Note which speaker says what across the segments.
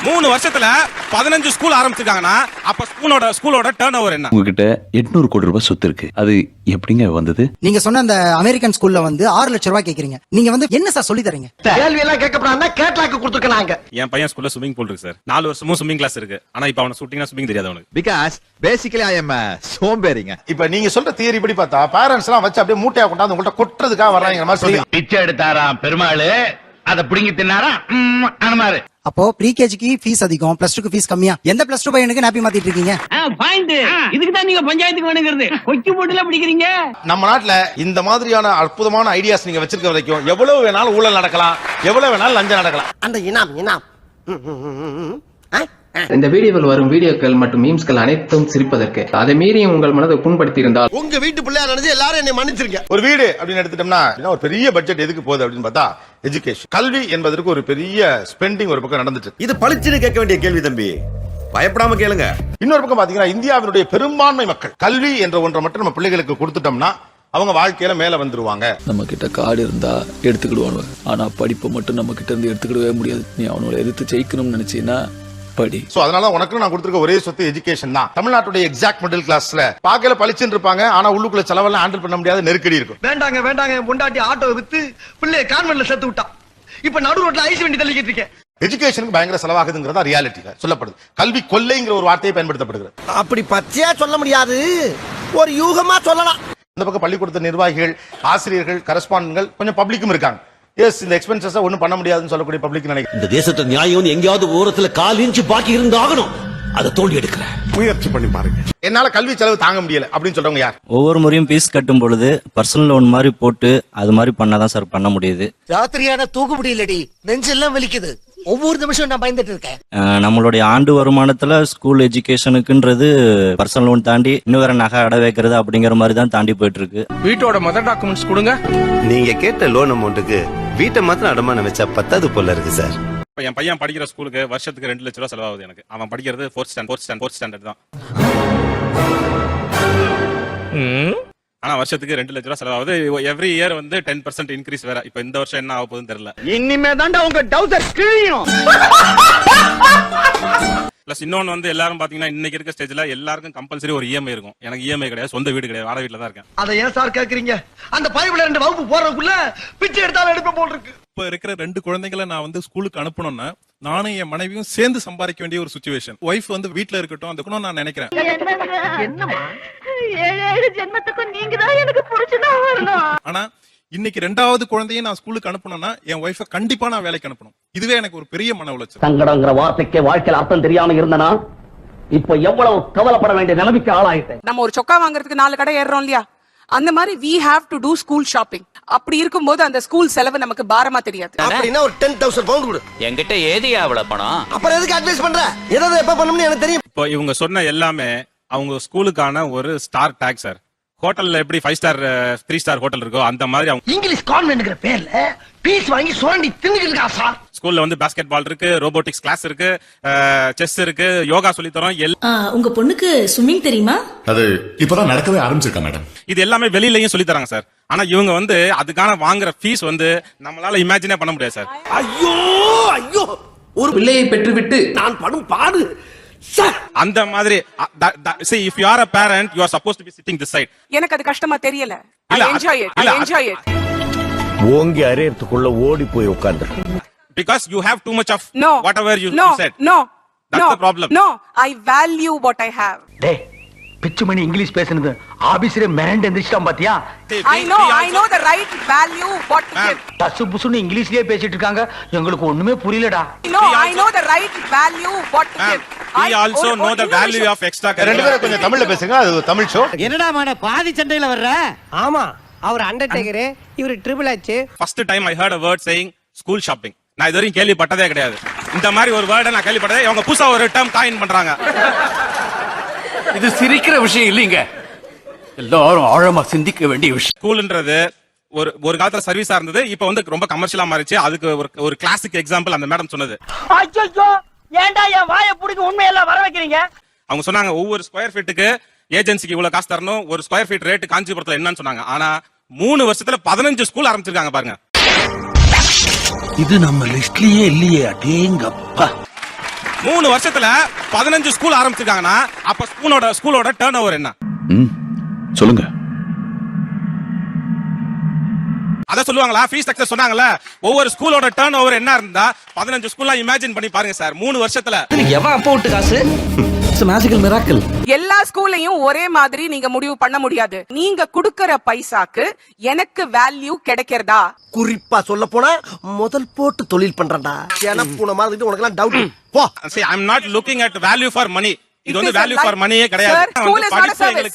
Speaker 1: 3 வருஷத்துல 15 ஸ்கூல் ஆரம்பிச்சிருக்காங்கன்னா அப்ப ஸ்கூலோட டர்ன் ஓவர் என்ன?
Speaker 2: உங்ககிட்ட 800 கோடி ரூபாய் சொத்து இருக்கு, அது எப்படிங்க வந்தது?
Speaker 3: நீங்க சொன்ன அந்த அமெரிக்கன் ஸ்கூல்ல வந்து 6 லட்சம் ரூபாய் கேக்குறீங்க. நீங்க வந்து என்ன சார் சொல்லி தரீங்க?
Speaker 4: கேள்வி எல்லாம் கேட்கப்படாம கேட்லாக்கு கொடுத்துருக்காங்க.
Speaker 1: என் பையன் ஸ்கூல்ல ஸ்விமிங் பூல் இருக்கு சார். 4 வருஷமும் ஸ்விமிங் கிளாஸ் இருக்கு. ஆனா இப்ப அவன ஷூட்டிங்னா ஸ்விமிங் தெரியாது அவனுக்கு.
Speaker 5: பிகாஸ் பேசிக்கலி ஐ அம் சோம்பேறிங்க.
Speaker 6: இப்ப நீங்க சொல்ற தியரி படி பார்த்தா பேரண்ட்ஸ் எல்லாம் வச்சு அப்படியே மூட்டையா கொண்டாந்து உங்கள்ட்ட கொட்டுறதுக்காக வர்றாங்க மாதிரி சொல்லி
Speaker 7: பிச்சை எடுத்தாராம் பெருமாள், அத பிடிங்கி தின்னாரா அனுமாரு.
Speaker 3: அப்போ ப்ரீகேஜிக்கு ஃபீஸ் அதிகம், பிளஸ் 2க்கு ஃபீஸ் கம்மியா. எந்த பிளஸ் 2 பையனுக்கு நாப்பி மாத்திட்டு இருக்கீங்க?
Speaker 4: இதுக்கு தான் நீங்க பஞ்சாயத்துக்கு வேணுங்கிறது. கொக்கி போட்டுல பிடிக்கிறீங்க.
Speaker 6: நம்ம நாட்டுல இந்த மாதிரியான அற்புதமான ஐடியாஸ் நீங்க வச்சிருக்க வரைக்கும் எவ்வளவு வேணாலும் ஊழல் நடக்கலாம், எவ்வளவு வேணாலும் லஞ்சம் நடக்கலாம்.
Speaker 4: அந்த இனாம்
Speaker 8: இந்த வீடியோவில் வரும் வீடியோக்கள் மற்றும் மீம்ஸ்கள் அனைத்தும் சிரிப்பதற்கு, அதை மீறி உங்கள் மனதை புண்படுத்தி இருந்தால்
Speaker 4: உங்க வீட்டு பிள்ளையா நினைச்சு எல்லாரும் என்னை மன்னிச்சிருங்க.
Speaker 6: ஒரு வீடு அப்படின்னு எடுத்துட்டோம்னா ஒரு பெரிய பட்ஜெட் எதுக்கு போகுது அப்படின்னு பார்த்தா எஜுகேஷன், கல்வி என்பதற்கு ஒரு பெரிய ஸ்பெண்டிங் ஒரு பக்கம் நடந்துட்டு.
Speaker 5: இது பளிச்சுன்னு கேட்க வேண்டிய கேள்வி தம்பி, பயப்படாம கேளுங்க.
Speaker 6: இன்னொரு பக்கம் பாத்தீங்கன்னா இந்தியாவினுடைய பெரும்பான்மை மக்கள் கல்வி என்ற ஒன்றை மட்டும் நம்ம பிள்ளைகளுக்கு கொடுத்துட்டோம்னா அவங்க வாழ்க்கையில மேல வந்துருவாங்க.
Speaker 9: நம்ம கிட்ட கார்டு இருந்தா எடுத்துக்கிடுவானு, ஆனா படிப்பை மட்டும் நம்ம கிட்ட இருந்து எடுத்துக்கிடவே முடியாது. நீ அவனோட எதிர்த்து ஜெயிக்கணும்னு நினைச்சீன்னா படி.
Speaker 6: சோ அதனால உனக்கு நான் கொடுத்திருக்க ஒரே சொத்து எஜுகேஷன் தான். தமிழ்நாட்டுடைய எக்ஸாக்ட் மிடில் கிளாஸ்ல பாக்கையில பளிச்சுன்னு இருப்பாங்க, ஆனா உள்ளுக்குள்ள செலவெல்லாம் ஹேண்டில் பண்ண முடியாத நெருக்கடி இருக்கும்.
Speaker 4: வேண்டாங்க பொண்டாட்டி ஆட்டோ வித்து பிள்ளை கான்வென்ட்ல சேர்த்து விட்டான். இப்ப நடு ரோட்ல ஐஸ் வண்டி தள்ளிக்கிட்டு இருக்கேன்.
Speaker 6: எஜுகேஷனுக்கு பயங்கர செலவாகுதுங்கிறதா ரியாலிட்டி சொல்லப்படுது. கல்வி கொள்ளைங்கிற ஒரு வார்த்தையை பயன்படுத்தப்படுகிறது.
Speaker 4: அப்படி பச்சையா சொல்ல முடியாது, ஒரு யூகமா சொல்லலாம்.
Speaker 6: இந்த பக்கம் பள்ளிக்கூடத்து நிர்வாகிகள், ஆசிரியர்கள், கரஸ்பாண்டன்ட்கள், கொஞ்சம் பப்ளிக்கும் இருக்காங்க. எஸ், இந்த எக்ஸ்பென்சஸ் ஒன்னும் பண்ண முடியாதுன்னு சொல்லக்கூடிய பப்ளிக் நினைக்கிறேன்.
Speaker 7: இந்த தேசத்தை நியாயம் எங்கேயாவது ஓரத்துல 1/4 இன்ச் பாக்கி இருந்தாகணும், அதை தோண்டி எடுக்கிறேன்.
Speaker 6: முயற்சி பண்ணி பாருங்க. என்னால கல்வி செலவு தாங்க முடியல அப்படின்னு சொல்றவங்க யார்?
Speaker 10: ஒவ்வொரு முறையும் ஃபீஸ் கட்டும் பொழுது பர்சனல் லோன் மாதிரி போட்டு அது மாதிரி பண்ணாதான் சார் பண்ண முடியுது.
Speaker 4: ராத்திரியான தூக்க முடியலடி, நெஞ்செல்லாம் வலிக்குது. ஒவ்வொரு நிமிஷம் நான் பயந்துட்டு இருக்கேன்.
Speaker 10: நம்மளுடைய ஆண்டு வருமானத்துல ஸ்கூல் எஜுகேஷனுக்குன்றது பர்சனல் லோன் தாண்டி இன்னும் வேற நகை அடை வைக்கிறது அப்படிங்கிற மாதிரி தான் தாண்டி போயிட்டு இருக்கு.
Speaker 1: வீட்டோட மதர் டாக்குமெண்ட்ஸ் கொடுங்க.
Speaker 5: நீங்க கேட்ட லோன் அமௌண்ட்டுக்கு வீட்டை மாத்திரம் அடமானம் வச்சா பத்தாது போல இருக்கு சார்.
Speaker 1: என் பையன் படிக்கிற ஸ்கூலுக்கு வருஷத்துக்கு 2 லட்சம் ரூபாய் செலவாகுது எனக்கு. அவன் படிக்கிறது 4th ஸ்டாண்டர்ட் தான். ஆனா வருஷத்துக்கு 2 லட்சம் ரூபாய் செலவாகுது. எவ்ரி இயர் வந்து 10% இன்க்ரீஸ் வேற. இப்ப இந்த வருஷம் என்ன ஆக போகுதுன்னு தெரியல.
Speaker 4: இனிமே தாண்டா உங்க டவுசர் கிழியும்.
Speaker 1: பிளஸ் இன்னொன்னு வந்து எல்லாரும் பாத்தீங்கன்னா இன்னைக்கு இருக்க ஸ்டேஜ்ல எல்லாருக்கும் கம்பல்சரி ஒரு இஎம்ஐ இருக்கும். எனக்கு இஎம்ஐ கிடையாது, சொந்த வீடு கிடையாது, வாடகை வீட்டுல தான் இருக்கேன்.
Speaker 4: அதை ஏன் சார் கேக்குறீங்க? அந்த பைபிள்ல 2 வகுப்பு போறதுக்குள்ள பிச்சை எடுத்தாலும் எடுப்ப போல் இருக்கு.
Speaker 9: இப்ப இருக்கிற 2 குழந்தைகளை நான் வந்து ஸ்கூலுக்கு அனுப்பணும்னா நானும் என் மனைவியும் சேர்ந்து சம்பாதிக்க வேண்டிய ஒரு சிச்சுவேஷன். ஒய்ஃப் வந்து வீட்டுல இருக்கட்டும், அதுக்கு நான் நினைக்கிறேன். ஆனா இன்னைக்கு 2வது குழந்தையும் நான் ஸ்கூலுக்கு அனுப்பணும்னா என் ஒய்ஃபை கண்டிப்பா நான் வேலைக்கு அனுப்பணும். இதுவே எனக்கு ஒரு பெரிய மன உளைச்சல்.
Speaker 7: சங்கடங்கிற வார்த்தைக்கு வாழ்க்கையில் அர்த்தம் தெரியாம இருந்தனா இப்ப எவ்வளவு கவலைப்பட வேண்டிய நிலைமைக்கு ஆளாயிட்டேன்.
Speaker 11: நம்ம ஒரு சொக்கா வாங்குறதுக்கு 4 கடை ஏறோம் இல்லையா, அந்த மாதிரி we have to do school shopping. அப்படி இருக்கும்போது அந்த ஸ்கூல் செலவு நமக்கு பாரமா தெரியாது.
Speaker 4: அப்படினா ஒரு 10,000 பவுண்ட் கொடு.
Speaker 7: என்கிட்ட ஏதியா அவ்வளவு பணம்?
Speaker 4: அப்புறம் எதுக்கு அட்வைஸ் பண்ற? எதை எப்ப பண்ணணும்னு எனக்கு தெரியும்.
Speaker 1: இப்போ இவங்க சொன்ன எல்லாமே அவங்க ஸ்கூலுக்கான ஒரு ஸ்டார் டாக் சார். ஹோட்டல்ல எப்படி 5 ஸ்டார் 3 ஸ்டார் ஹோட்டல் இருக்கோ அந்த மாதிரி அவங்க
Speaker 4: இங்கிலீஷ் கான்வென்ட்ங்கற பேர்ல பீஸ் வாங்கி சுரண்டி தின்னுட்டு இருக்கா சார்.
Speaker 1: ஸ்கூல்ல வந்து பாஸ்கெட் பால் இருக்கு, ரோபோட்டிக்ஸ் கிளாஸ் இருக்கு, செஸ் இருக்கு, யோகா சொல்லி தரோம்.
Speaker 11: உங்க பொண்ணுக்கு ஸ்விமிங் தெரியுமா?
Speaker 9: அது இப்பதான் நடக்கவே ஆரம்பிச்சிருக்கா மேடம்.
Speaker 1: இது எல்லாமே வெளியிலயும் சொல்லி தராங்க சார். ஆனா இவங்க வந்து அதுக்கான வாங்குற ஃபீஸ் வந்து நம்மளால இமேஜினே பண்ண முடியாது சார்.
Speaker 4: ஐயோ
Speaker 8: ஒரு பிள்ளையை பெற்றுவிட்டு
Speaker 4: நான் படும் பாடு
Speaker 1: அந்த மாதிரி. see if you are a parent you are supposed to be sitting this side.
Speaker 11: எனக்கு அது கஷ்டமா தெரியல. I enjoy it.
Speaker 5: ஓங்கி அரையறதுக்குள்ள ஓடி போய் உட்கார்ந்து.
Speaker 1: Because you have too much of whatever you said.
Speaker 11: No.
Speaker 1: That's the problem.
Speaker 11: No, I value what I have.
Speaker 4: டேய் Pichumani English பேசுனது ஆபீஸ்ல மிரண்டு எந்திரிச்சிட்டான் பாத்தியா?
Speaker 11: I know the right value what to give.
Speaker 4: தசு புசுன்னு இங்கிலீஷ்லயே பேசிட்டு இருக்காங்க, எங்களுக்கு ஒண்ணுமே புரியலடா.
Speaker 11: I know the right value what to give.
Speaker 1: We also know the value of extra.
Speaker 6: ரெண்டு பேரும் கொஞ்சம் தமிழ்ல பேசுங்க, அது தமிழ் ஷோ.
Speaker 4: என்னடா மானே பாதி சண்டையில வர்ற? ஆமா, அவர் அண்டர்டேக்கர், இவர் triple H.
Speaker 1: First time I heard a word saying school shopping. நான் இதுவரையும் கேள்விப்பட்டதே கிடையாது. இந்த மாதிரி ஒரு வேர்டை நான் கேள்விப்பட்டதே. அவங்க புதுசா ஒரு டேர்ம் காயின் பண்றாங்க.
Speaker 7: இது சிரிக்கிற விஷயம் இல்லீங்க, எல்லாரும் ஆழமா சிந்திக்க வேண்டிய விஷயம்.
Speaker 1: ஸ்கூல்ன்றது ஒரு காலத்துல சர்வீஸா இருந்தது, இப்ப வந்து ரொம்ப கமர்ஷியலா மாறிச்சு. அதுக்கு ஒரு கிளாசிக் எக்ஸாம்பிள் அந்த மேடம் சொன்னது.
Speaker 4: ஐயோ ஏன்டா என் வாயை புடிங்க உண்மையெல்லாம் வர வைக்கிறீங்க?
Speaker 1: அவங்க சொன்னாங்க ஒவ்வொரு ஸ்கொயர் ஃபீட்டுக்கு ஏஜென்சிக்கு இவ்வளவு காசு தரணும், ஒரு ஸ்கொயர் ஃபீட் ரேட் காஞ்சிபுரத்துல என்னன்னு சொன்னாங்க. ஆனா 3 வருஷத்துல 15 ஸ்கூல் ஆரம்பிச்சிருக்காங்க பாருங்க.
Speaker 7: இது நம்ம லிஸ்ட்லயே இல்லையே. அடேங்கப்பா,
Speaker 1: 3 வருஷத்துல 15 ஸ்கூல் ஆரம்பிச்சிருக்காங்கன்னா அப்ப ஸ்கூலோட டர்ன் ஓவர் என்ன?
Speaker 2: சொல்லுங்க.
Speaker 1: அத சொல்லுவாங்களா? ஃபீஸ் ஸ்ட்ரக்சர் சொன்னாங்கல்ல, ஒவ்வொரு ஸ்கூலோட டர்ன் ஓவர் என்ன இருந்தா 15 ஸ்கூல்லாம் இமேஜின் பண்ணி பாருங்க சார் 3 வருஷத்துல.
Speaker 4: எவன் அப்ப விட்டு காசு மேஜிக்கல் மிராக்கிள்.
Speaker 11: எல்லா ஸ்கூல்லையும் ஒரே மாதிரி நீங்க முடிவு பண்ண முடியாது. நீங்க குடுக்கற பைசாக்கு எனக்கு வேல்யூ கிடைக்கிறதா?
Speaker 4: குறிப்பா சொல்ல போனா முதல் போட்டு தொழில் பண்றேன்டா. பூனை மாதிரி உனக்கு எல்லாம் டவுட் போ.
Speaker 1: See, I'm not looking at value for money. இது வந்து வேல்யூ ஃபார் மணியே கிடையாது.
Speaker 11: Sir, school is not a service.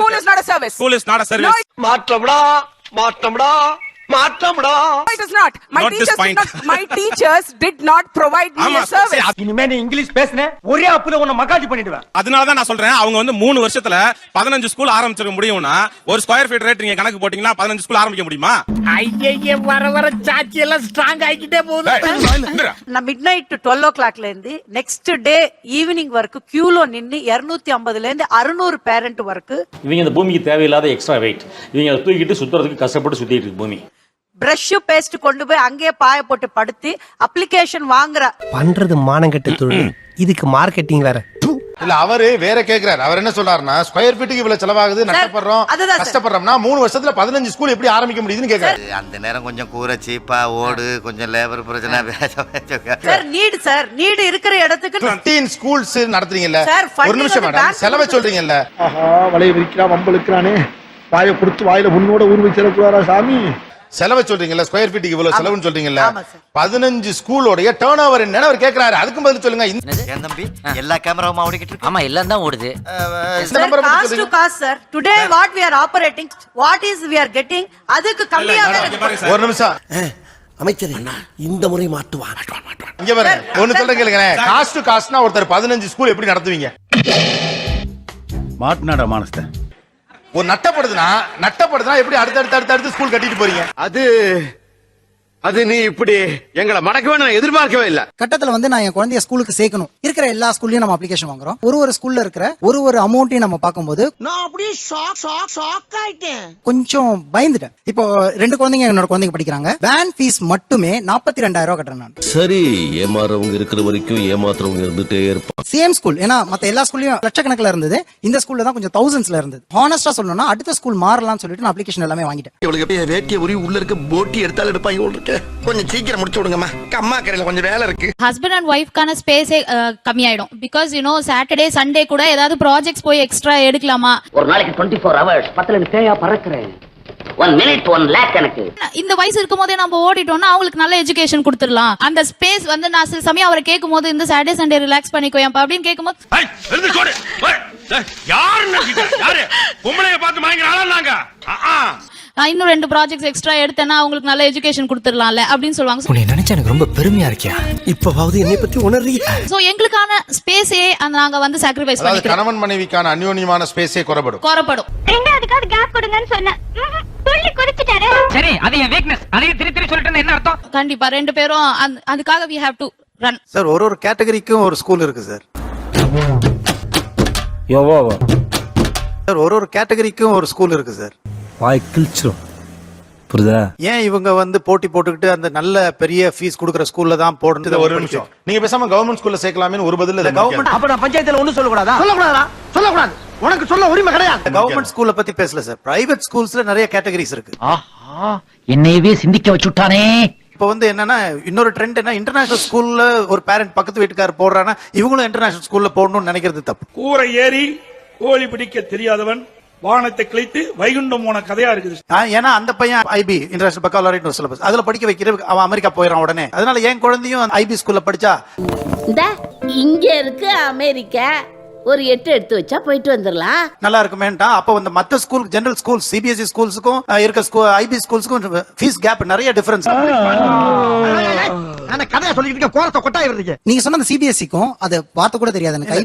Speaker 11: School is not a service.
Speaker 1: School is not a service.
Speaker 4: மாற்றம்டா மாற்றம்டா மாற்றம்டா.
Speaker 11: It is not. My teachers did not provide me a service.
Speaker 4: இனிமே நீ English பேசுன ஒரே அப்புல உன்னை மகாஜி பண்ணிடுவேன்.
Speaker 1: அதனால தான் நான் சொல்றேன், அவங்க வந்து 3 வருஷத்துல 15 ஸ்கூல் ஆரம்பிச்சிருக்க முடியும்னா ஒரு ஸ்கொயர் ஃபீட் ரேட் நீங்க கணக்கு போட்டீங்கன்னா 15 ஸ்கூல் ஆரம்பிக்க முடியுமா?
Speaker 4: ஐயே வர சாச்சி எல்லாம் ஸ்ட்ராங் ஆகிட்டே போகுது.
Speaker 12: நான் மிட் நைட் 12 o'clockல இருந்து நெக்ஸ்ட் டே ஈவினிங் வரைக்கும் கியூல நின்னு 250ல இருந்து 600 பேரண்ட் வரைக்கும்.
Speaker 7: இவங்க இந்த பூமிக்கு தேவையில்லாத எக்ஸ்ட்ரா வெயிட், இவங்க தூக்கிட்டு சுத்துறதுக்கு கஷ்டப்பட்டு சுத்திட்டு இருக்கு பூமி.
Speaker 12: பிரஷ் பேஸ்ட் கொண்டு போய் அங்கேயே பாய போட்டு படுத்து அப்ளிகேஷன் வாங்குற
Speaker 4: பண்றது மானங்கெட்ட தொழில். இதுக்கு மார்க்கெட்டிங் வேற.
Speaker 6: இல்ல அவரு வேற கேக்குறாரு. அவர் என்ன சொல்றாருன்னா ஸ்கொயர் ஃபீட்டுக்கு இவ்வளவு செலவாகுது, நஷ்டப்படுறோம், கஷ்டப்படுறோம்னா 3 வருஷத்துல 15 ஸ்கூல் எப்படி ஆரம்பிக்க முடியுதுன்னு கேக்குறாரு.
Speaker 5: அந்த நேரம் கொஞ்சம் கூரை சீப்பா ஓடு, கொஞ்சம் லேபர் பிரச்சனை.
Speaker 12: சார் நீடு இருக்கிற இடத்துக்கு
Speaker 6: 15 ஸ்கூல்ஸ் நடத்துறீங்கல்ல, ஒரு நிமிஷம் மேடம், செலவை சொல்றீங்கல்ல.
Speaker 4: ஆஹா வளைய விரிக்கிறான் வம்பளுக்குறானே, வாயை கொடுத்து வாயில உன்னோட ஊர் வச்சிடக்கூடாதா சாமி.
Speaker 6: செலவை சொல்றீங்கல்ல, ஸ்கொயர் ஃபீட்டுக்கு இவ்வளவு செலவுன்னு சொல்றீங்கல்ல, 15 ஸ்கூலோட டர்ன் ஓவர் என்னன்னு அவர் கேக்குறாரு. அதுக்கும் பதில் சொல்லுங்க.
Speaker 5: என் தம்பி எல்லா கேமராவும் ஓடிக்கிட்டு இருக்கு. ஆமா எல்லாம் தான் ஓடுது.
Speaker 6: இந்த number
Speaker 12: cost to cost sir. Today what we are operating, what is we are getting, அதுக்கு கம்மியாவே இருக்கு.
Speaker 6: ஒரு நிமிஷம்
Speaker 4: அமைச்சரே, இந்த முறை மாட்டுவான்.
Speaker 6: இங்க பாருங்க, ஒன்னு சொல்றேன் கேளுங்க. காஸ்ட் டு காஸ்ட்னா ஒருத்தர் 15 ஸ்கூல் எப்படி நடத்துவீங்க?
Speaker 7: மாட்னாடா மானஸ்த.
Speaker 6: ஒரு நட்டப்படுதுனா எப்படி அடுத்து ஸ்கூல் கட்டிட்டு போறீங்க?
Speaker 5: அது நீ இப்படி எங்களை மடக்கவே நான் எதிர்பார்க்கவே இல்ல.
Speaker 3: கட்டத்துல வந்து நான் என் குழந்தைய ஸ்கூலுக்கு சேர்க்கணும். இருக்கிற எல்லா ஸ்கூல்லயும் நம்ம அப்ளிகேஷன் வாங்குறோம். ஒரு ஸ்கூல்ல இருக்கிற ஒரு அமௌண்ட்டையும் நம்ம பார்க்கும்போது
Speaker 4: நான் அப்படியே ஷாக் ஆயிட்டேன்.
Speaker 3: கொஞ்சம் பயந்துட்டேன். இப்போ 2 குழந்தைங்க என்னோட குழந்தைங்க படிக்கிறாங்க. வேன் ஃபீஸ் மட்டுமே 42,000 ரூபாய் கட்டுறேன் நான்.
Speaker 5: சரி, ஏமாறவங்க இருக்கிற வரைக்கும் ஏமாத்துறவங்க இருந்துட்டே இருப்பான்.
Speaker 3: சேம் ஸ்கூல், ஏன்னா மத்த எல்லா ஸ்கூல்லயும் லட்சக்கணக்கில் இருந்தது, இந்த ஸ்கூல்ல தான் கொஞ்சம் தௌசண்ட்ஸ்ல இருந்தது. ஹானஸ்டா சொல்லணும்னா அடுத்த ஸ்கூல் மாறலாம்னு சொல்லிட்டு நான் அப்ளிகேஷன் எல்லாமே வாங்கிட்டேன்.
Speaker 4: இவளுக்கு வேட்டிய உரி உள்ள இருக்க போட்டி எடுத்தாலும் எடுப்பாங்க. கொஞ்சம் சீக்கிரம் முடிச்சு விடுங்கம்மா, அம்மா கரையில கொஞ்சம் வேலை இருக்கு.
Speaker 12: ஹஸ்பண்ட் அண்ட் ஒய்ஃப்கான ஸ்பேஸே கம்மியாயிடும். பிகாஸ் சாட்டர்டே சண்டே கூட ஏதாவது ப்ராஜெக்ட்ஸ் போய் எக்ஸ்ட்ரா எடுக்கலாமா?
Speaker 13: ஒரு நாளைக்கு 24 hours 10 தேயா பறக்குறேன். 1 minute 1 lakh எனக்கு.
Speaker 12: இந்த வயசு இருக்கும் போதே நம்ம ஓடிட்டோம்னா அவங்களுக்கு நல்ல எஜுகேஷன் கொடுத்துடலாம். அந்த ஸ்பேஸ் வந்து நான் சில சமயம் அவரை கேட்கும் போது இந்த சாட்டர்டே சண்டே ரிலாக்ஸ் பண்ணிக்கோயப்பா அப்படின்னு கேட்கும் போது இன்னும் 2 ப்ராஜெக்ட்ஸ் எக்ஸ்ட்ரா எடுத்தேன்னா அவங்களுக்கு நல்ல எஜுகேஷன் கொடுத்துடலாம்ல அப்படின்னு சொல்லுவாங்க.
Speaker 4: உன்னை நினைச்சா எனக்கு ரொம்ப பெருமையா இருக்கியா. இப்பவாவது என்னை பத்தி உணர்றீங்க.
Speaker 12: சோ எங்களுக்கான ஸ்பேஸே நாங்க வந்து சாக்ரிஃபைஸ் பண்ணிக்கிறோம்.
Speaker 6: கணவன் மனைவிக்கான அந்யோன்யமான ஸ்பேஸே குறைபடும்.
Speaker 12: ரெண்டாவதுக்காவது கேப் கொடுங்கன்னு சொன்னேன். துள்ளி குதிச்சிட்டாரு.
Speaker 13: சரி, அது என் வீக்னஸ். அதையும் திருப்பி சொல்லிட்டு என்ன அர்த்தம்?
Speaker 12: கண்டிப்பா 2 பேரும் அதுக்காக we have to run.
Speaker 3: Sir ஒரு கேட்டகரிக்கும் ஒரு ஸ்கூல் இருக்கு சார். சார் ஒரு கேட்டகரிக்கும் ஒரு ஸ்கூல் இருக்கு சார்.
Speaker 4: வாய் கிழிச்சிரும். புரியுதா?
Speaker 3: ஏன் இவங்க வந்து போட்டி போட்டுக்கிட்டு அந்த நல்ல பெரிய ஃபீஸ் கொடுக்குற ஸ்கூல்ல தான் போடணும்?
Speaker 6: ஒரு நிமிஷம், நீங்க பேசாம கவர்மெண்ட் ஸ்கூல்ல சேர்க்கலாமே ஒரு பதில்.
Speaker 4: கவர்மெண்ட் அப்ப நான் பஞ்சாயத்துல ஒண்ணும் சொல்லக்கூடாதா? சொல்லக்கூடாது. உனக்கு சொல்ல உரிமை கிடையாது.
Speaker 3: கவர்மெண்ட் ஸ்கூல்ல பத்தி பேசல சார். பிரைவேட் ஸ்கூல்ஸ்ல நிறைய கேட்டகரிஸ் இருக்கு.
Speaker 13: என்னையவே சிந்திக்க வச்சுட்டானே.
Speaker 3: இப்ப வந்து என்னன்னா இன்னொரு ட்ரெண்ட் என்ன, இன்டர்நேஷனல் ஸ்கூல்ல ஒரு பேரண்ட் பக்கத்து வீட்டுக்காரர் போடுறானா இவங்களும் இன்டர்நேஷனல் ஸ்கூல்ல போடணும்னு நினைக்கிறது தப்பு.
Speaker 9: கூரை ஏறி கோழி பிடிக்க தெரியாதவன் வானத்தை கிழித்து வைகுண்டம் போன கதையா இருக்குது.
Speaker 3: ஏன்னா அந்த பையன் ஐபி இன்டர்நேஷனல் பக்காலரேட் சிலபஸ் அதுல படிக்க வைக்கிற அவன் அமெரிக்கா போயிடறான் உடனே. அதனால என் குழந்தையும் ஐபி ஸ்கூல்ல படிச்சா
Speaker 12: இங்க இருக்கு அமெரிக்கா, ஒரு 8 எடுத்து வச்சா போயிட்டு வந்துடலாம்,
Speaker 3: நல்லா இருக்குமேன்டா. அப்ப வந்து மத்த ஸ்கூல் ஜெனரல் ஸ்கூல் சிபிஎஸ்இ ஸ்கூல்ஸுக்கும் இருக்க ஐபி ஸ்கூல்ஸுக்கும் ஃபீஸ் கேப் நிறைய டிஃபரன்ஸ்.
Speaker 4: கதையா சொல்லிட்டு கோரத்தை கொட்டாய் வருது.
Speaker 3: நீங்க சொன்ன சிபிஎஸ்இக்கும் அது வார்த்தை கூட தெரியாது எனக்கு.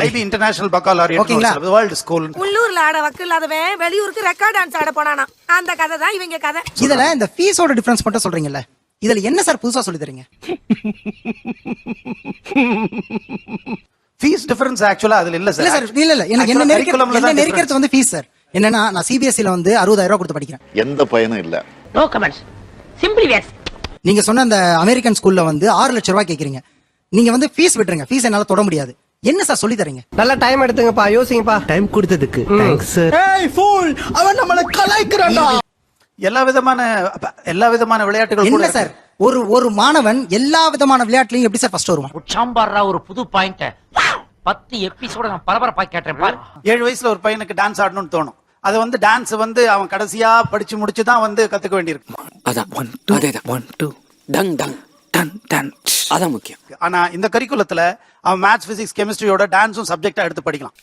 Speaker 3: ஐபி இன்டர்நேஷனல் பக்காலரேட் ஓகேங்களா, வேர்ல்ட் ஸ்கூல்.
Speaker 11: உள்ளூர்ல ஆட வக்கு இல்லாதவன் வெளியூருக்கு ரெக்கார்ட் டான்ஸ் ஆட போனானா, அந்த கதை தான் இவங்க கதை.
Speaker 3: இதுல இந்த ஃபீஸோட டிஃபரன்ஸ் மட்டும் சொல்றீங்கல்ல, இதுல என்ன சார் புதுசா சொல்லி தரீங்க? ஃபீஸ் டிஃபரன்ஸ் ஆக்சுவலா அதுல இல்ல சார். இல்ல எனக்கு என்ன நெருக்கிறது வந்து ஃபீஸ் சார். என்னன்னா நான் சிபிஎஸ்இல வந்து 60,000 ரூபாய் கொடுத்து படிக்கிறேன்.
Speaker 5: எந்த பயனும் இல்ல.
Speaker 13: No comments. Simply waste.
Speaker 3: நீங்க சொன்ன அந்த அமெரிக்கன் ஸ்கூல்ல வந்து 6 லட்சம் ரூபாய் கேக்குறீங்க. நீங்க வந்து ஃபீஸ் விட்டுருங்க, ஃபீஸ் என்னால தொட முடியாது. என்ன சார் சொல்லி தரீங்க?
Speaker 4: நல்ல டைம் எடுத்துங்கப்பா, யோசிங்கப்பா. டைம் கொடுத்ததுக்கு தேங்க்ஸ் சார். ஏய் ஃபூல், அவன் நம்மள கலாய்க்கறான்டா.
Speaker 7: எல்லா விதமான விளையாட்டுகள்
Speaker 3: என்ன சார், ஒரு மாணவன் எல்லா விதமான விளையாட்டுலயும் எப்படி சார் ஃபர்ஸ்ட் வருவான்?
Speaker 13: சாம்பார்ரா ஒரு புது பாயிண்ட். 10 எபிசோட நான் பரபரப்பா கேட்டேன் பாரு.
Speaker 7: 7 வயசுல ஒரு பையனுக்கு டான்ஸ் ஆடணும்னு தோணும். அது வந்து டான்ஸ் வந்து அவன் கடைசியா படிச்சு முடிச்சு தான் வந்து கத்துக்க வேண்டியிருக்கு.
Speaker 2: அதான் 1 2 அதேதான் 1 2 டங் டங் டன் டன் அதான் முக்கியம்.
Speaker 7: ஆனா இந்த கரிக்குலத்துல அவன் மேத்ஸ், பிசிக்ஸ், கெமிஸ்ட்ரியோட டான்ஸும் சப்ஜெக்டா எடுத்து படிக்கலாம்.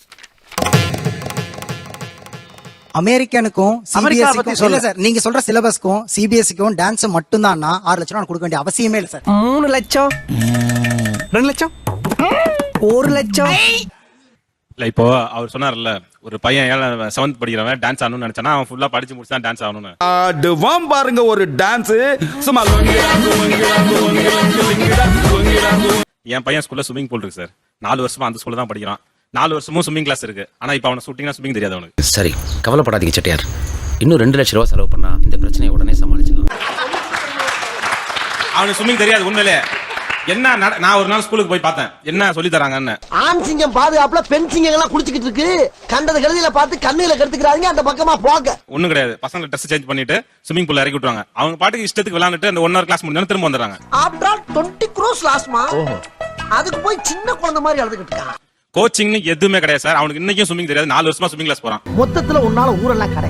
Speaker 3: அமெரிக்கனுக்கும்
Speaker 7: அமெரிக்கா பத்தி
Speaker 3: சிபிஎஸ்சிக்கும் இல்ல சார், நீங்க சொல்ற சிலபஸ்க்கும் சிபிஎஸ்சிக்கும் டான்ஸ் மட்டும் தான் 6 லட்சம் நான் கொடுக்க வேண்டிய அவசியமே இல்ல சார்.
Speaker 4: 3 லட்சம் 2 லட்சம் 1 லட்சம்.
Speaker 1: இல்ல இப்போ அவர் சொன்னார்ல, ஒரு பையன் 7th படிக்கிறவன் டான்ஸ் ஆடணும்னு நினைச்சானா அவன் ஃபுல்லா படிச்சு முடிச்சு தான் டான்ஸ் ஆடணும்னு.
Speaker 14: அதுவாம் பாருங்க ஒரு டான்ஸ் சும்மா.
Speaker 1: என் பையன் ஸ்கூல்ல ஸ்விமிங் பூல் இருக்கு சார். 4 வருஷமா அந்த ஸ்கூல்ல தான் படிக்கிறான். 4 வருஷமும் ஸ்விமிங் கிளாஸ் இருக்கு. ஆனா இப்ப அவன ஷூட்டிங்னா ஸ்விமிங் தெரியாது அவனுக்கு.
Speaker 2: சரி, கவலைப்படாதீங்க செட்டியார். இன்னும் 2 லட்சம் ரூபாய் செலவு பண்ணா இந்த பிரச்சனையை உடனே சமாளிச்சிடலாம்.
Speaker 1: அவனுக்கு ஸ்விமிங் தெரியாது உண்மையிலே. என்ன நான் ஒரு நாள் ஸ்கூலுக்கு போய் பார்த்தேன், என்ன சொல்லி தராங்கன்னு.
Speaker 4: ஆண் சிங்கம் பாதுகாப்புல பெண் சிங்கம் எல்லாம் குடிச்சிட்டு இருக்கு. கண்டத கழுதியில பார்த்து கண்ணுல கெடுத்துக்கிறாங்க, அந்த பக்கமா போக.
Speaker 1: ஒண்ணும் கிடையாது, பசங்க ட்ரெஸ் சேஞ்ச் பண்ணிட்டு ஸ்விமிங் பூல்ல இறக்கி விட்டுருவாங்க. அவங்க பாட்டுக்கு இஷ்டத்துக்கு விளையாண்டுட்டு அந்த 1 hour கிளாஸ் முடிஞ்சா திரும்ப வந்துடுறாங்க.
Speaker 4: After all 20 crores லாஸ்மா. அதுக்கு போய் சின்ன குழந்தை மாதிரி அழுதுகிட்டு இருக்கான்.
Speaker 1: கோச்சிங்னு எதுவுமே கிடையாது சார். அவனுக்கு இன்னைக்கும் ஸ்விமிங் தெரியாது. 4 வருஷமா ஸ்விமிங் கிளாஸ் போறான்.
Speaker 4: மொத்தத்துல உன்னால ஊரெல்லாம் கடை,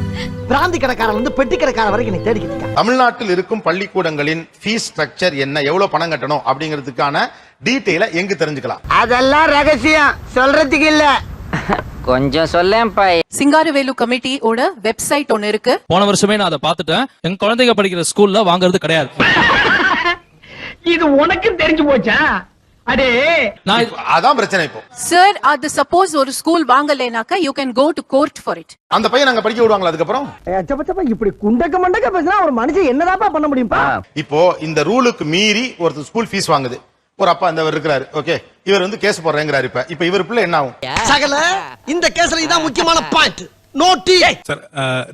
Speaker 4: பிராந்தி கடைக்காரன் வந்து பெட்டி கடைக்காரன் வரைக்கும் நீ தேடிக்கிட்டு இருக்க.
Speaker 6: தமிழ்நாட்டில் இருக்கும் பள்ளிக்கூடங்களின் ஃபீஸ் ஸ்ட்ரக்சர் என்ன, எவ்வளவு பணம் கட்டணும் அப்படிங்கிறதுக்கான டீடைல எங்க தெரிஞ்சுக்கலாம்?
Speaker 4: அதெல்லாம் ரகசியம், சொல்றதுக்கு இல்ல.
Speaker 13: கொஞ்சம் சொல்லேன்ப்பா.
Speaker 11: சிங்காரவேலு கமிட்டியோட வெப்சைட் ஒன்னு இருக்கு.
Speaker 14: போன வருஷமே நான் அதை பார்த்துட்டேன். எங்க குழந்தைங்க படிக்கிற ஸ்கூல்ல வாங்குறது கிடையாது.
Speaker 4: இது உனக்கும் தெரிஞ்சு போச்சா? அடே
Speaker 6: அதான் பிரச்சனை. இப்போ
Speaker 11: சார், அது சப்போஸ் ஒரு ஸ்கூல் வாங்கலைனாக்கா you can go to court for it.
Speaker 6: அந்த பையன் அங்க படிக்க விடுவாங்களா? அதுக்கப்புறம்
Speaker 4: இப்படி குண்டக்க மண்டக்க பேசினா ஒரு மனுஷன் என்னதாப்பா பண்ண முடியும்பா?
Speaker 6: இப்போ இந்த ரூலுக்கு மீறி ஒருத்தர் ஸ்கூல் ஃபீஸ் வாங்குது. ஒரு அப்பா இந்த இருக்கிறாரு, ஓகே, இவர் வந்து கேஸ் போடுறேங்கிறாரு. இப்ப இவர் பிள்ளை என்ன ஆகும்?
Speaker 4: சகல இந்த கேஸ்ல இதான் முக்கியமான பாயிண்ட். நோட்டி
Speaker 9: சார்,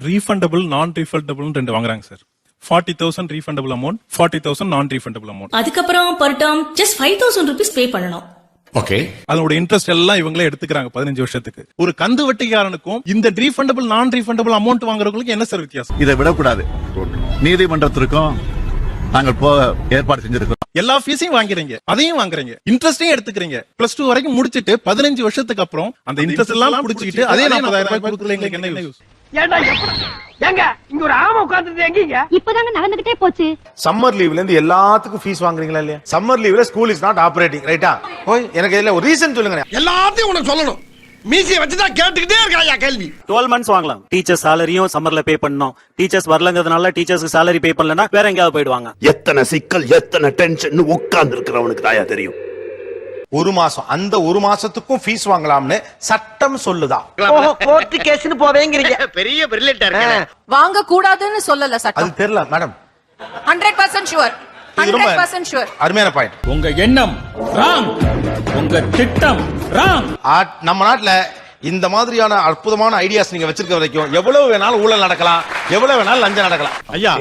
Speaker 9: ரீஃபண்டபிள் நான் ரீஃபண்டபிள் 2 வாங்குறாங்க சார். 40,000 ரீஃபண்டபிள் அமௌண்ட், 40,000 நான் ரீஃபண்டபிள் அமௌண்ட்.
Speaker 12: அதுக்கப்புறம் பர் டேர்ம் ஜஸ்ட் 5,000 ரூபீஸ் பே பண்ணணும்.
Speaker 6: ஓகே,
Speaker 9: அதோட இன்ட்ரெஸ்ட் எல்லாம் இவங்களே எடுத்துக்கிறாங்க 15 வருஷத்துக்கு. ஒரு கந்து வட்டிக்காரனுக்கும் இந்த ரீஃபண்டபிள் நான் ரீஃபண்டபிள் அமௌண்ட் வாங்குறவங்களுக்கு என்ன சார் வித்தியாசம்?
Speaker 14: இதை விடக்கூடாது. நீதிமன்றத்திற்கும் நாங்கள் போக ஏற்பாடு செஞ்சிருக்கோம்.
Speaker 9: எல்லா ஃபீஸையும் வாங்குறீங்க, அதையும் வாங்குறீங்க, இன்ட்ரெஸ்டையும் எடுத்துக்கிறீங்க. +2 வரைக்கும் முடிச்சிட்டு 15 வருஷத்துக்கு அப்புறம் அந்த இன்ட்ரெஸ்ட் எல்லாம் புடிச்சிட்டு அதே 40,000 ரூபாய் கொடுக்கல எங்களுக்கு என்ன யூஸ்?
Speaker 4: ஏண்டா ஏங்க இங்க ஒரு ஆம உட்கார்ந்துட்டு எங்கீங்க?
Speaker 12: இப்பதாங்க நடந்துகிட்டே போச்சு.
Speaker 6: சம்மர் லீவ்ல இருந்து எல்லாத்துக்கும் ஃபீஸ் வாங்குறீங்களா இல்லையா? சம்மர் லீவ்ல ஸ்கூல் இஸ் நாட் ஆபரேட்டிங், ரைட்டா? ஓய், எனக்கு இதுல ஒரு ரீசன் சொல்லுங்க.
Speaker 4: எல்லாத்தையும் உனக்கு சொல்லணும். மீசியை வச்சுதான் கேட்டுக்கிட்டே இருக்காயா கேள்வி.
Speaker 10: 12 months வாங்கலாம். டீச்சர் சாலரியும் சம்மர்ல பே பண்ணணும். டீச்சர்ஸ் வரலங்கிறதுனால டீச்சர்ஸ்க்கு சாலரி பே பண்ணலன்னா வேற எங்கேயாவது போயிடுவாங்க.
Speaker 14: எத்தனை சிக்கல், எத்தனை டென்ஷன் உட்கார்ந்து இருக்கிறவனுக்கு தாயா தெரியும்.
Speaker 6: 1 மாசம், அந்த 1 மாசத்துக்கும் ஃபீஸ் வாங்கலாம்னு சட்டம் சொல்லுதா?
Speaker 4: கோர்ட் கேஸ்னு போவேங்கறீங்க. பெரிய பிரில்லியன்ட்டா இருக்கு.
Speaker 11: வாங்க கூடாதுன்னு சொல்லல
Speaker 6: அது
Speaker 11: சட்டம்.
Speaker 6: தெரியல மேடம்.
Speaker 11: 100% ஷூர். 100% ஷூர்.
Speaker 6: அருமையான பாயிண்ட்.
Speaker 14: உங்க எண்ணம் ராங், உங்க திட்டம் ராங்.
Speaker 6: நம்ம நாட்டுல இந்த மாதிரியான அற்புதமான ஐடியாஸ் நீங்க வச்சிருக்க வரைக்கும் எவ்வளவு வேணாலும் ஊழல் நடக்கலாம், எவ்வளவு வேணாலும் லஞ்சம் நடக்கலாம்.
Speaker 4: ஐயா,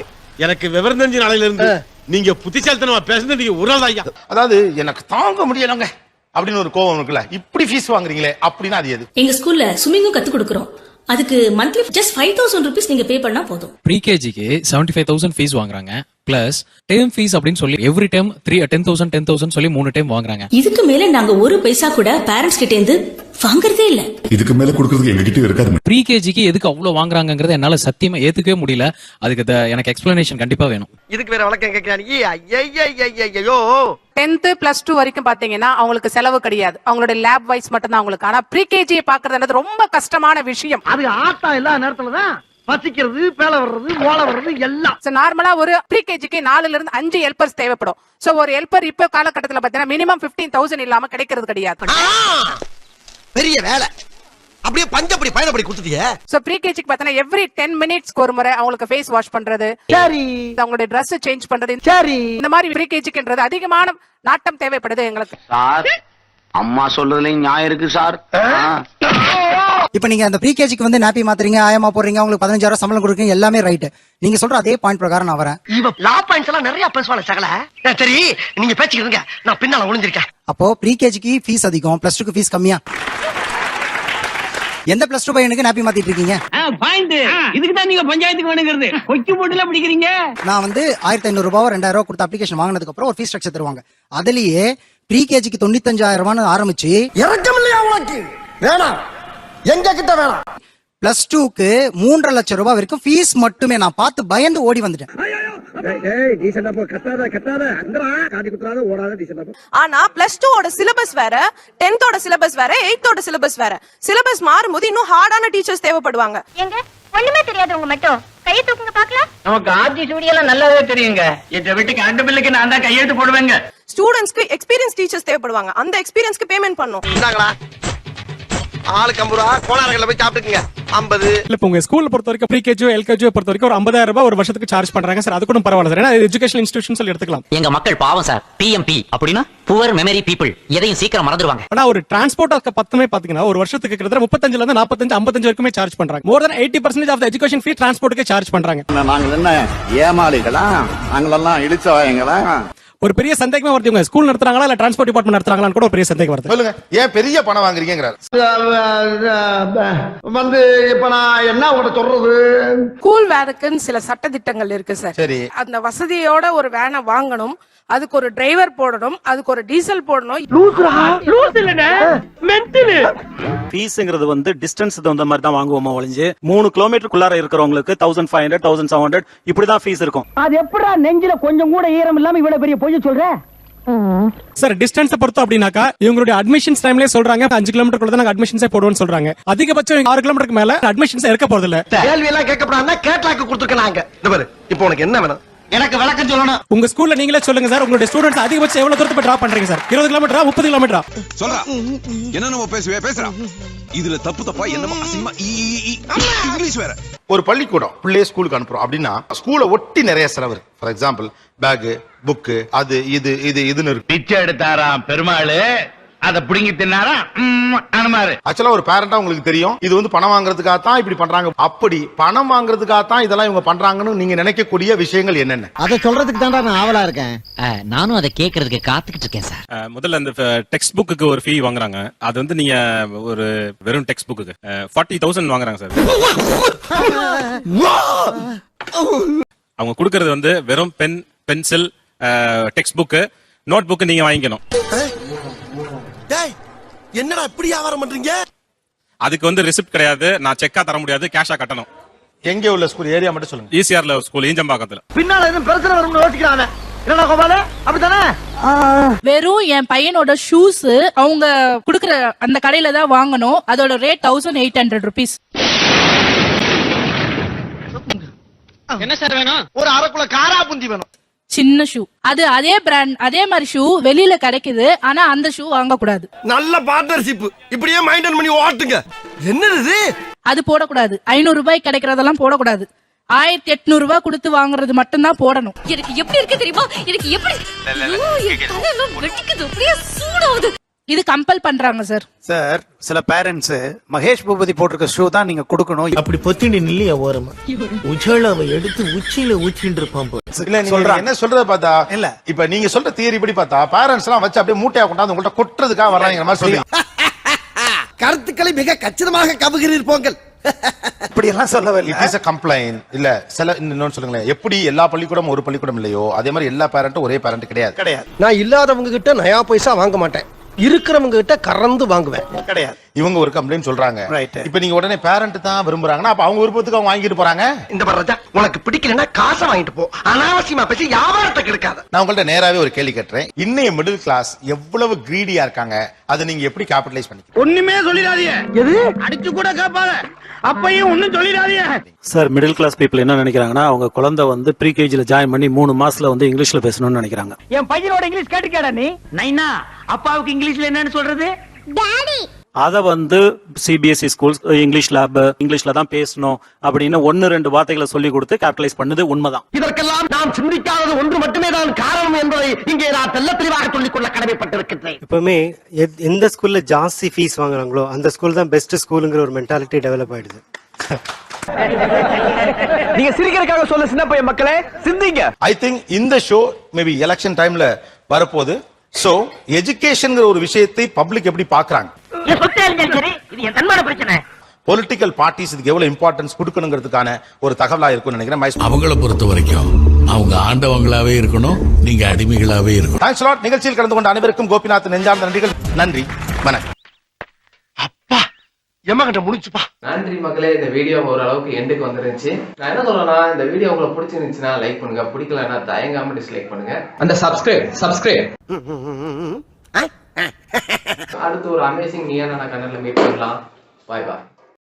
Speaker 4: எனக்கு விவரம் தெரிஞ்ச நாளையில இருந்து நீங்க புத்திசாலித்தனமா பேசுறது நீங்க ஒரு நாள் ஐயா.
Speaker 6: அதாவது எனக்கு தாங்க முடியலங்க அப்படின்னு ஒரு கோபம் இருக்குல்ல, இப்படி ஃபீஸ் வாங்குறீங்களே அப்படின்னா அது எது?
Speaker 12: எங்க ஸ்கூல்ல ஸ்விம்மிங்கும் கத்து கொடுக்கறோம். அதுக்கு மந்த்லி ஜஸ்ட் 5,000 ரூபீஸ் நீங்க பே பண்ணா போதும்.
Speaker 14: ப்ரீகேஜிக்கு 75,000 ஃபீஸ் வாங்குறாங்க. பிளஸ் டேர்ம் ஃபீஸ் அப்படின்னு சொல்லி எவ்ரி டைம் 10,000 சொல்லி 3 டைம் வாங்குறாங்க.
Speaker 12: இதுக்கு மேல நாங்க ஒரு பைசா கூட பேரண்ட்ஸ் கிட்ட இருந்து வாங்குறதே இல்ல.
Speaker 14: இதுக்கு மேல கொடுக்கிறதுக்கு எங்க கிட்ட இருக்காது. ப்ரீகேஜிக்கு எதுக்கு அவ்வளவு வாங்குறாங்கங்கறத என்னால சத்தியமா ஏத்துக்கவே முடியல. அதுக்கு எனக்கு எக்ஸ்பிளனேஷன் கண்டிப்பா வேணும்.
Speaker 4: இதுக்கு வேற வழக்கம் கேக்குறானீங்க. ஐயோ
Speaker 11: 10th +2 வரைக்கும் பாத்தீங்கன்னா அவங்களுக்கு செலவு கிடையாது. அவங்களோட லேப் வைஸ் மட்டும் தான் அவங்களுக்கு. ஆனா ப்ரீகேஜியை பாக்குறது ரொம்ப கஷ்டமான விஷயம்.
Speaker 4: அது ஆட்டா எல்லா நேரத்துல தான் பசிக்கிறது, பேல வர்றது, மோள வர்றது எல்லாம்.
Speaker 11: நார்மலா ஒரு ப்ரீகேஜிக்கு 4 ல இருந்து 5 ஹெல்பர்ஸ் தேவைப்படும். சோ ஒரு ஹெல்பர் இப்ப காலகட்டத்துல பாத்தீங்கன்னா மினிமம் 15,000 இல்லாம கிடைக்கிறது கிடையாது.
Speaker 4: பெரிய வேலை. அப்படியே பஞ்சப்படி பயணப்படி கொடுத்துட்டியே.
Speaker 11: சோ ப்ரீகேஜிக்கு பாத்தீங்கன்னா எவ்ரி 10 மினிட்ஸ்க்கு ஒரு முறை அவங்களுக்கு ஃபேஸ் வாஷ் பண்றது,
Speaker 4: சரி,
Speaker 11: அவங்களுடைய Dress சேஞ்ச் பண்றது,
Speaker 4: சரி,
Speaker 11: இந்த மாதிரி ப்ரீகேஜிக்குன்றது அதிகமான நாட்டம் தேவைப்படுது எங்களுக்கு.
Speaker 13: சார், அம்மா சொல்றதுலயும் நியாயம் இருக்கு சார்.
Speaker 3: இப்ப நீங்க அந்த ப்ரீகேஜிக்கு வந்து நாப்பி மாத்துறீங்க, ஆயமா போடுறீங்க, உங்களுக்கு 15,000 சம்பளம் கொடுக்குறீங்க, எல்லாமே ரைட். நீங்க சொல்ற அதே பாயிண்ட் பிரகாரம் நான் வரேன்.
Speaker 4: இவ லா பாயிண்ட்ஸ் எல்லாம் நிறைய பேசுவாங்க சகல. சரி நீங்க பேசிக்கிறீங்க, நான் பின்னால ஒளிஞ்சிருக்கேன்.
Speaker 3: அப்போ ப்ரீகேஜிக்கு ஃபீஸ் அதிகம், பிளஸ் 2க்கு ஃபீஸ் கம்மியா? எந்த பிளஸ் 2 பையனுக்கு நாப்பி மாத்திட்டு இருக்கீங்க?
Speaker 15: பாயிண்ட் இதுக்கு தான் நீங்க பஞ்சாயத்துக்கு வேணுங்கிறது. கொக்கி போட்டுல பிடிக்கிறீங்க.
Speaker 3: நான் வந்து 1,500 ரூபாய் 2,000 ரூபாய் கொடுத்து அப்ளிகேஷன் வாங்கினதுக்கு அப்புறம் ஒரு ஃபீஸ் ஸ்ட்ரக்சர் தருவாங்க. அதுலயே ப்ரீகேஜிக்கு 95,000 ரூபான்னு ஆரம்பிச்சு
Speaker 4: இறக்கம் இல்லையா உனக்கு? வேணாம், எங்க கிட்ட வேணாம்.
Speaker 3: பிளஸ் 2க்கு 3.5 லட்சம் ரூபாய் வரைக்கும் ஃபீஸ் மட்டுமே. நான் பார்த்து பயந்து ஓடி வந்துட்டேன்.
Speaker 11: ஆனா பிளஸ் 2 ஓட சிலபஸ் வேற, 10th ஓட சிலபஸ் வேற, 8th ஓட சிலபஸ் வேற. சிலபஸ் மாறும்போது இன்னும் ஹார்டான டீச்சர்ஸ் தேவைப்படுவாங்க.
Speaker 16: எங்க ஒண்ணுமே தெரியாதவங்க மட்டும் கையை தூக்குங்க பாக்கலாம்.
Speaker 15: நமக்கு ஆர்ஜி ஸ்டூடியோல நல்லாவே தெரியுங்க. இந்த வீட்டுக்கு அந்த பில்லுக்கு நான் தான் கையெழுத்து போடுவேங்க.
Speaker 11: ஸ்டூடண்ட்ஸ்க்கு எக்ஸ்பீரியன்ஸ் டீச்சர்ஸ் தேவைப்படுவாங்க. அந்த எக்ஸ்பீரியன்ஸ்க்கு பேமெண்ட் பண்ணனும்.
Speaker 4: இந்தாங்களா ஆளுக்கு 50 ரூபா கோளாறுகளை போய் சாப்பிட்டுக்குங்க. 50
Speaker 14: இல்ல இப்ப உங்க ஸ்கூல்ல பொறுத்த வரைக்கும் ப்ரீகேஜியோ எல்கேஜியோ பொறுத்த வரைக்கும் ஒரு 50,000 ரூபாய் ஒரு வருஷத்துக்கு சார்ஜ் பண்றாங்க சார். அது கூட பரவாயில்ல சார், ஏன்னா எஜுகேஷனல் இன்ஸ்டிடியூஷன் சொல்லி எடுத்துக்கலாம்.
Speaker 13: எங்க மக்கள் பாவம் சார். பிஎம்பி அப்படின்னா புவர் மெமரி பீப்புள், எதையும் சீக்கிரம் மறந்துடுவாங்க.
Speaker 14: ஆனா ஒரு டிரான்ஸ்போர்ட் பத்தமே பாத்தீங்கன்னா ஒரு வருஷத்துக்கு கிட்டத்தட்ட 35ல இருந்து 45 55 வரைக்குமே சார்ஜ் பண்றாங்க. More than 80% of the education fee டிரான்ஸ்போர்ட்டுக்கே சார்ஜ் பண்றாங்க.
Speaker 17: நாங்க என்ன ஏமாளிகளா? நாங்களெல்லாம் இழிச்சவாயங்களா?
Speaker 14: ஒரு பெரிய சந்தேகமே வருது, இவங்க ஸ்கூல் நடத்துறாங்களா இல்ல டிரான்ஸ்போர்ட் டிபார்ட்மெண்ட் நடத்துறாங்களான்னு கூட ஒரு பெரிய சந்தேகம் வருது.
Speaker 6: சொல்லுங்க, ஏன் பெரிய பணம் வாங்குறீங்கங்கறாரு.
Speaker 4: வந்து இப்ப நான் என்ன உங்கள்ட்ட சொல்றது?
Speaker 11: ஸ்கூல் வேனுக்குன்னு சில சட்ட திட்டங்கள் இருக்கு சார்.
Speaker 6: சரி.
Speaker 11: அந்த வசதியோட ஒரு வேனை வாங்கணும், அதுக்கு ஒரு டிரைவர் போடணும், அதுக்கு ஒரு டீசல் போடணும்.
Speaker 10: ஃபீஸ்ங்கிறது வந்து டிஸ்டன்ஸ் தகுந்த மாதிரி தான் வாங்குவோமா ஒழிஞ்சு 3 கிலோமீட்டருக்குள்ளார இருக்கிறவங்களுக்கு 1,500 1,700 இப்படிதான் ஃபீஸ் இருக்கும்.
Speaker 15: அது எப்படா நெஞ்சில கொஞ்சம் கூட ஈரம் இல்லாம இவ்வளவு பெரிய பொய் சொல்ற?
Speaker 14: சார் டிஸ்டன்ஸ் பொறுத்து அப்படின்னாக்கா இவங்களுடைய அட்மிஷன்ஸ் டைம்லயே சொல்றாங்க 5 கிலோமீட்டருக்குள்ள தான் அட்மிஷன்ஸே போடுவோம்னு சொல்றாங்க. அதிகபட்சம் 6 கிலோமீட்டருக்கு மேல அட்மிஷன்ஸ் இருக்க போறது இல்ல.
Speaker 4: கேள்வி எல்லாம் கேட்கப்படாம கேட்லாக்கு கொடுத்துருக்காங்க. இந்த பாரு, இப்போ உனக்கு என்ன வேணும்? எனக்கு விளக்கம் சொல்லணும்.
Speaker 14: உங்க ஸ்கூல்ல நீங்களே சொல்லுங்க சார், உங்களுடைய ஸ்டூடண்ட்ஸ் அதிகபட்சம் எவ்வளவு தூரத்துக்கு டிராப் பண்றீங்க சார்? 20 கிலோமீட்டரா 30 கிலோமீட்டரா?
Speaker 18: சொல்றா என்ன பேசுறா இதுல தப்பா என்னமா அசிங்கமா இங்கிலீஷ் வேற.
Speaker 6: ஒரு பள்ளிக்கூடம் பிள்ளைய ஸ்கூலுக்கு அனுப்புறோம் அப்படின்னா ஸ்கூலை ஒட்டி நிறைய செலவு இருக்கு. ஃபார் எக்ஸாம்பிள் பேக், புக்கு, அது இதுன்னு இருக்கு.
Speaker 15: பிச்சை எடுத்தாராம் பெருமாள், அத புடிங்கி தின்னாரா அனுமாரு.
Speaker 6: ஆக்சுவலா ஒரு பேரண்டா உங்களுக்கு தெரியும் இது வந்து பணம் வாங்குறதுக்காக தான் இப்படி பண்றாங்க. அப்படி பணம் வாங்குறதுக்காக தான் இதெல்லாம் இவங்க பண்றாங்கன்னு நீங்க நினைக்கக்கூடிய விஷயங்கள் என்னென்ன?
Speaker 4: அத சொல்றதுக்கு தான்டா நான் ஆவலா இருக்கேன்.
Speaker 13: நானும் அதை கேட்கறதுக்கு காத்துக்கிட்டு இருக்கேன் சார்.
Speaker 1: முதல்ல அந்த டெக்ஸ்ட் புக்குக்கு ஒரு ஃபீ வாங்குறாங்க. அது வந்து நீங்க ஒரு வெறும் டெக்ஸ்ட் புக்குக்கு 40,000 வாங்குறாங்க சார். அவங்க கொடுக்கறது வந்து வெறும் pen, pencil, text book, note book நீங்க வாங்கிக்கணும்.
Speaker 4: என்னடா இப்படி வியாபாரம் பண்றீங்க?
Speaker 1: அதுக்கு வந்து ரெசிப்ட் கிடையாது, நான் செக்கா தர முடியாது, கேஷா கட்டணும்.
Speaker 6: எங்க உள்ள ஸ்கூல் ஏரியா மட்டும் சொல்லுங்க.
Speaker 1: ஈசிஆர்ல ஒரு ஸ்கூல் ஈஞ்சம்பாக்கத்துல.
Speaker 4: பின்னால எதுவும் பிரச்சனை வரும்னு யோசிக்கிறாங்க. என்னடா கோபால அப்படிதானே?
Speaker 12: வெறும் என் பையனோட ஷூஸ் அவங்க குடுக்குற அந்த கடையில தான் வாங்கணும். அதோட ரேட் 1,800 rupees.
Speaker 15: என்ன சார் வேணும்?
Speaker 4: ஒரு அரைக்குள்ள காரா புந்தி வேணும்.
Speaker 12: சின்ன ஷூ, அது அதே பிராண்ட் அதே மாதிரி ஷூ வெளியில கிடைக்குது, ஆனா அந்த ஷூ வாங்க கூடாது.
Speaker 4: நல்ல பார்ட்னர்ஷிப், இப்படியே மெயின்டைன் பண்ணி ஓட்டுங்க. என்னது
Speaker 12: அது போடக்கூடாது. 500 ரூபாய் கிடைக்கிறதெல்லாம் போடக்கூடாது. 1,800 ரூபாய் கொடுத்து வாங்குறது மட்டும் தான் போடணும்.
Speaker 16: எனக்கு எப்படி இருக்கு தெரியுமா? எனக்கு எப்படி வெட்டிக்குது, அப்படியே சூடாவுது.
Speaker 12: இது கம்பல் பண்றாங்க சார்.
Speaker 3: சார் சில பேரண்ட்ஸ் மகேஷ் பூபதி போட்டிருக்க ஷூ தான் நீங்க கொடுக்கணும்.
Speaker 4: அப்படி பொத்திண்டி நில்லையா ஓரமா உச்சளவை எடுத்து உச்சியில ஊச்சிட்டு இருப்பான்.
Speaker 6: இல்ல நீங்க என்ன சொல்றத பார்த்தா இல்ல இப்ப நீங்க சொல்ற தியரி படி பார்த்தா பேரண்ட்ஸ் எல்லாம் வச்சு அப்படியே மூட்டையா கொண்டாந்து உங்கள்ட்ட கொட்டுறதுக்காக வர்றாங்க மாதிரி சொல்லி
Speaker 4: கருத்துக்களை மிக கச்சிதமாக கவுகிறீர் போங்கள்.
Speaker 6: இப்படி எல்லாம் சொல்லவே இட் இஸ் a complaint. இல்ல சில இன்னொன்னு சொல்லுங்களேன், எப்படி எல்லா பள்ளிக்கூடம் ஒரு பள்ளிக்கூடம் இல்லையோ அதே மாதிரி எல்லா பேரண்ட்டும் ஒரே பேரண்ட் கிடையாது.
Speaker 4: நான் இல்லாதவங்க கிட்ட நயா பைசா வாங்க மாட்டேன், இருக்கிறவங்க கிட்ட கறந்து வாங்குவேன். கிடையாது.
Speaker 6: இவங்க ஒரு கம்ப்ளைண்ட் சொல்றாங்க. இப்ப நீங்க உடனே பேரண்ட் தான் விரும்புறாங்கன்னா அப்ப அவங்க விருப்பத்துக்கு அவங்க வாங்கிட்டு போறாங்க.
Speaker 4: இந்த பரஜா உனக்கு பிடிக்கலன்னா காசை வாங்கிட்டு போ, அனாவசியமா பேசி வியாபாரத்தை கெடுக்காத.
Speaker 6: நான் உங்கள்ட்ட நேராவே ஒரு கேள்வி கேட்றேன். இன்னைய மிடில் கிளாஸ் எவ்வளவு கிரீடியா இருக்காங்க, அதை நீங்க எப்படி கேபிட்டலைஸ் பண்ணிக்க?
Speaker 15: ஒண்ணுமே சொல்லிடாதீங்க. எது அடிச்சு கூட கேட்பாங்க, அப்பையும் ஒண்ணும் சொல்லிடாதீங்க.
Speaker 10: சார் மிடில் கிளாஸ் பீப்புள் என்ன நினைக்கிறாங்கன்னா அவங்க குழந்தை வந்து ப்ரீகேஜில ஜாயின் பண்ணி 3 மாசத்துல வந்து இங்கிலீஷ்ல பேசணும்னு நினைக்கிறாங்க.
Speaker 15: என் பையனோட இங்கிலீஷ் கேட்டுக்கடா நீ. நைனா அப்பாவுக்கு இங்கிலீஷ்ல என்னன்னு சொல்றது?
Speaker 16: டாடி.
Speaker 10: அதை வந்து சிபிஎஸ்இ ஸ்கூல்ஸ் இங்கிலீஷ் லேப் இங்கிலீஷ்ல தான் பேசணும் அப்படின்னு 1-2 வார்த்தைகளை சொல்லி கொடுத்து கேபிட்டலைஸ் பண்ணது உண்மைதான்.
Speaker 15: இதற்கெல்லாம் நாம் சிந்திக்காதது ஒன்று மட்டுமே தான் காரணம் என்பதை இங்கே நான் தெல்ல தெளிவாக சொல்லிக்கொள்ள கடமைப்பட்டிருக்கிறேன்.
Speaker 19: எப்பவுமே எந்த ஸ்கூல்ல ஜாஸ்தி ஃபீஸ் வாங்குறாங்களோ அந்த ஸ்கூல் தான் பெஸ்ட் ஸ்கூலுங்கிற ஒரு மென்டாலிட்டி டெவலப் ஆயிடுது.
Speaker 15: நீங்க சிரிக்கிறதுக்காக சொல்ல சின்ன பையன் மக்களே, சிந்திங்க.
Speaker 6: ஐ திங்க் இந்த ஷோ மேபி எலெக்ஷன் டைம்ல வரப்போகுது. சோ எஜுகேஷன்ங்கிற ஒரு விஷயத்தை பப்ளிக் எப்படி பாக்குறாங்க,
Speaker 15: இது என் தன்மான பிரச்சனை.
Speaker 6: பொலிட்டிக்கல் பார்ட்டிஸ் இதுக்கு எவ்வளவு இம்பார்ட்டன்ஸ் கொடுக்கணுங்கிறதுக்கான ஒரு தகவலா இருக்கும்னு நினைக்கிறேன்.
Speaker 20: அவங்கள பொறுத்த வரைக்கும் அவங்க ஆண்டவங்களாவே இருக்கணும், நீங்க அடிமைகளாவே இருக்கணும்.
Speaker 6: Thanks lot. நிகழ்ச்சியில் கலந்து கொண்ட அனைவருக்கும் கோபிநாத் நெஞ்சார்ந்த நன்றிகள். நன்றி, வணக்கம்.
Speaker 8: நன்றி மக்களே. இந்த வீடியோ ஓரளவுக்கு எண்டுக்கு வந்துருந்துச்சு. நான் என்ன சொல்றேன்னா, இந்த வீடியோ உங்களுக்கு பிடிச்சிருந்துச்சுன்னா லைக் பண்ணுங்க, பிடிக்கலன்னா தயங்காம டிஸ்லைக் பண்ணுங்க. அந்த சப்ஸ்கிரைப் அடுத்து ஒரு அமேசிங் நீயான கண்ணல மீட் பண்ணலாம். பாய் பாய்.